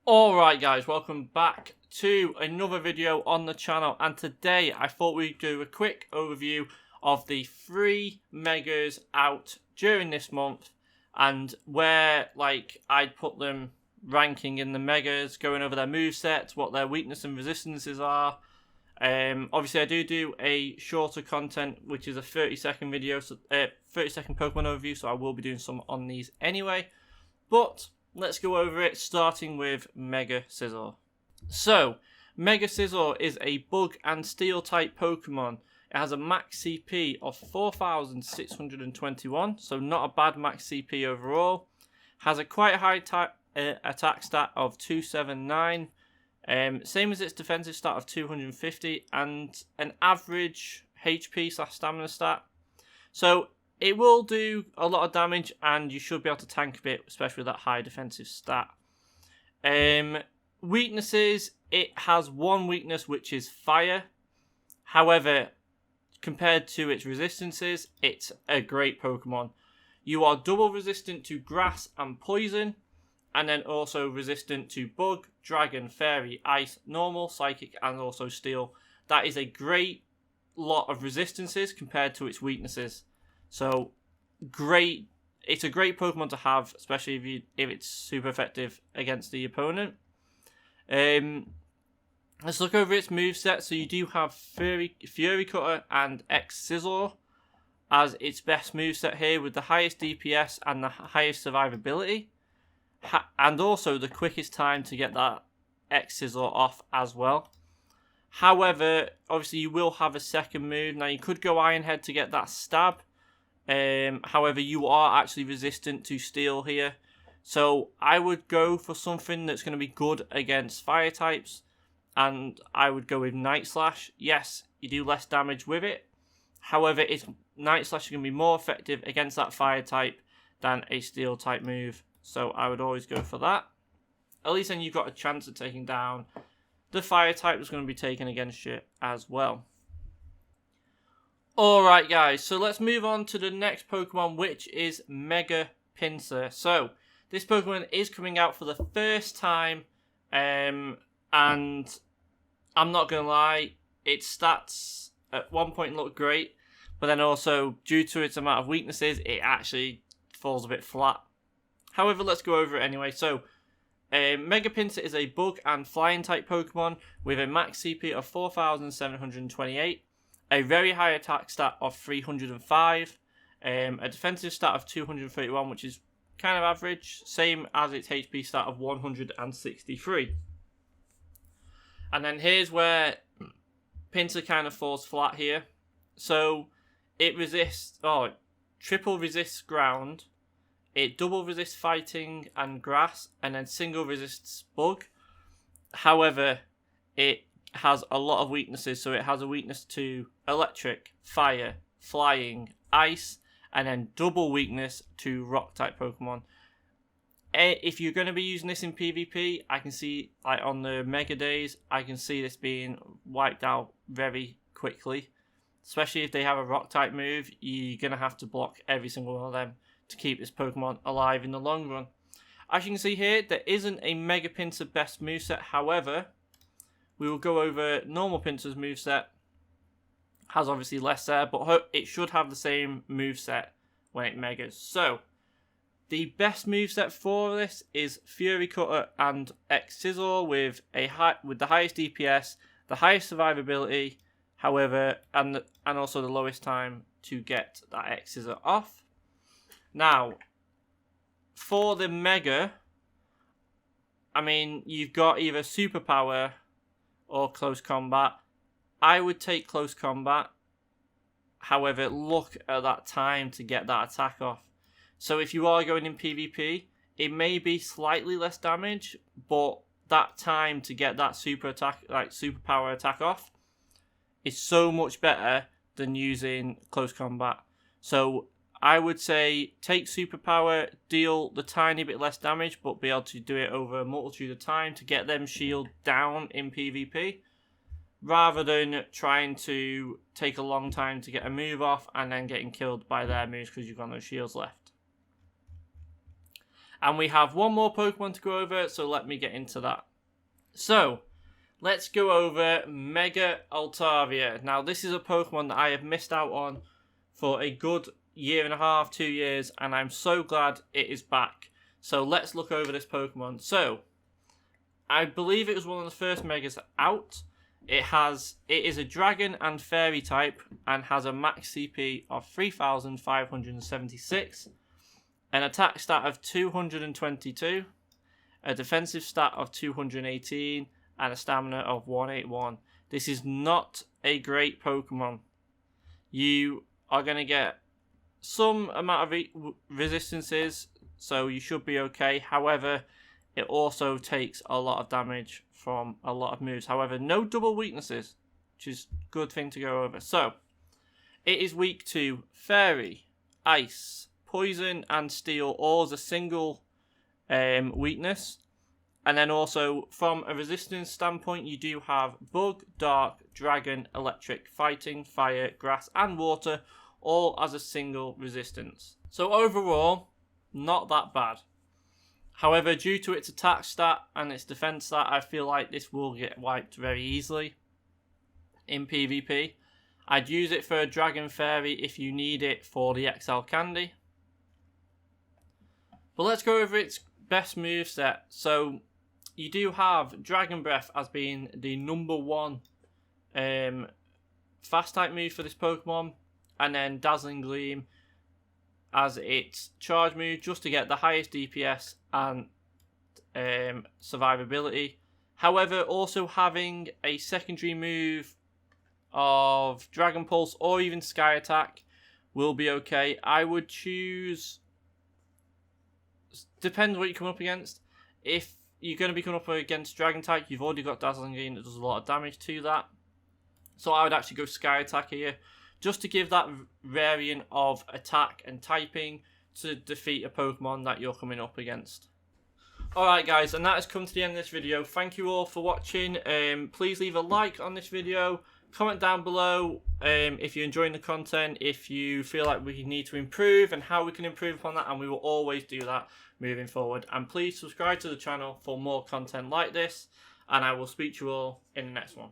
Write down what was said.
Alright guys, welcome back to another video on the channel, and today I thought we'd do a quick overview of the 3 megas out during this month and where I'd put them ranking in the megas, going over their movesets, what their weakness and resistances are. Obviously I do a shorter content which is a 30-second video, so 30-second Pokemon overview, so I will be doing some on these anyway. But let's go over it, starting with Mega Scizor. So, Mega Scizor is a bug and steel type Pokemon. It has a max CP of 4,621, so not a bad max CP overall. Has a quite high attack stat of 279, same as its defensive stat of 250, and an average HP/stamina stat. So it will do a lot of damage, and you should be able to tank a bit, especially with that high defensive stat. Weaknesses, it has one weakness, which is fire. However, compared to its resistances, it's a great Pokemon. You are double resistant to grass and poison, and then also resistant to bug, dragon, fairy, ice, normal, psychic, and also steel. That is a great lot of resistances compared to its weaknesses. So, great. It's a great Pokemon to have, especially if it's super effective against the opponent. Let's look over its moveset. So you do have Fury Cutter and X-Scissor as its best moveset here, with the highest DPS and the highest survivability. And also the quickest time to get that X-Scissor off as well. However, obviously you will have a second move. Now you could go Iron Head to get that stab. However, you are actually resistant to steel here. So I would go for something that's going to be good against fire types. And I would go with Night Slash. Yes, you do less damage with it. However, Night Slash is going to be more effective against that fire type than a steel type move. So I would always go for that. At least then you've got a chance of taking down the fire type that's going to be taken against you as well. Alright guys, so let's move on to the next Pokemon, which is Megapinsir. So, this Pokemon is coming out for the first time, and I'm not going to lie, its stats at one point look great, but then also, due to its amount of weaknesses, it actually falls a bit flat. However, let's go over it anyway. So, Megapinsir is a bug and flying type Pokemon with a max CP of 4,728. A very high attack stat of 305, a defensive stat of 231, which is kind of average, same as its HP stat of 163. And then here's where Pinsir kind of falls flat here. So it triple resists ground, it double resists fighting and grass, and then single resists bug. However, it has a lot of weaknesses, so it has a weakness to electric, fire, flying, ice, and then double weakness to rock type Pokemon. If you're going to be using this in PvP, I can see, on the Mega Days, I can see this being wiped out very quickly. Especially if they have a rock type move, you're going to have to block every single one of them to keep this Pokemon alive in the long run. As you can see here, there isn't a Megapinsir best moveset, however, we will go over normal Pinsir's moveset. Has obviously less there, but it should have the same moveset when it megas. So, the best moveset for this is Fury Cutter and X-Scissor with the highest DPS, the highest survivability, however, and also the lowest time to get that X-Scissor off. Now, for the Mega, I mean, you've got either Superpower or Close Combat. I would take Close Combat. However, look at that time to get that attack off. So if you are going in PvP, it may be slightly less damage, but that time to get that superpower attack off is so much better than using Close Combat. So I would say take Superpower, deal the tiny bit less damage, but be able to do it over a multitude of time to get them shield down in PvP, rather than trying to take a long time to get a move off and then getting killed by their moves because you've got no shields left. And we have one more Pokemon to go over, so let me get into that. So, let's go over Mega Altaria. Now, this is a Pokemon that I have missed out on for a good year and a half, 2 years, and I'm so glad it is back. So, let's look over this Pokemon. So, I believe it was one of the first Megas out. It is a Dragon and Fairy type and has a max CP of 3,576, an attack stat of 222, a defensive stat of 218, and a stamina of 181. This is not a great Pokemon. You are going to get some amount of resistances, so you should be okay. However, it also takes a lot of damage from a lot of moves. However, no double weaknesses, which is a good thing to go over. So, it is weak to Fairy, Ice, Poison, and Steel, all as a single weakness. And then also, from a resistance standpoint, you do have Bug, Dark, Dragon, Electric, Fighting, Fire, Grass, and Water, all as a single resistance. So overall, not that bad. However, due to its attack stat and its defense stat, I feel like this will get wiped very easily in PvP. I'd use it for a Dragon Fairy if you need it for the XL Candy. But let's go over its best moveset. So, you do have Dragon Breath as being the #1 fast type move for this Pokemon, and then Dazzling Gleam as its charge move, just to get the highest DPS and survivability. However, also having a secondary move of Dragon Pulse or even Sky Attack will be okay. I would choose, depends what you come up against. If you're going to be coming up against Dragon type, you've already got Dazzling Gleam that does a lot of damage to that. So I would actually go Sky Attack here, just to give that variant of attack and typing to defeat a Pokemon that you're coming up against. Alright guys, and that has come to the end of this video. Thank you all for watching. Please leave a like on this video. Comment down below if you're enjoying the content, if you feel like we need to improve and how we can improve upon that, and we will always do that moving forward. And please subscribe to the channel for more content like this, and I will speak to you all in the next one.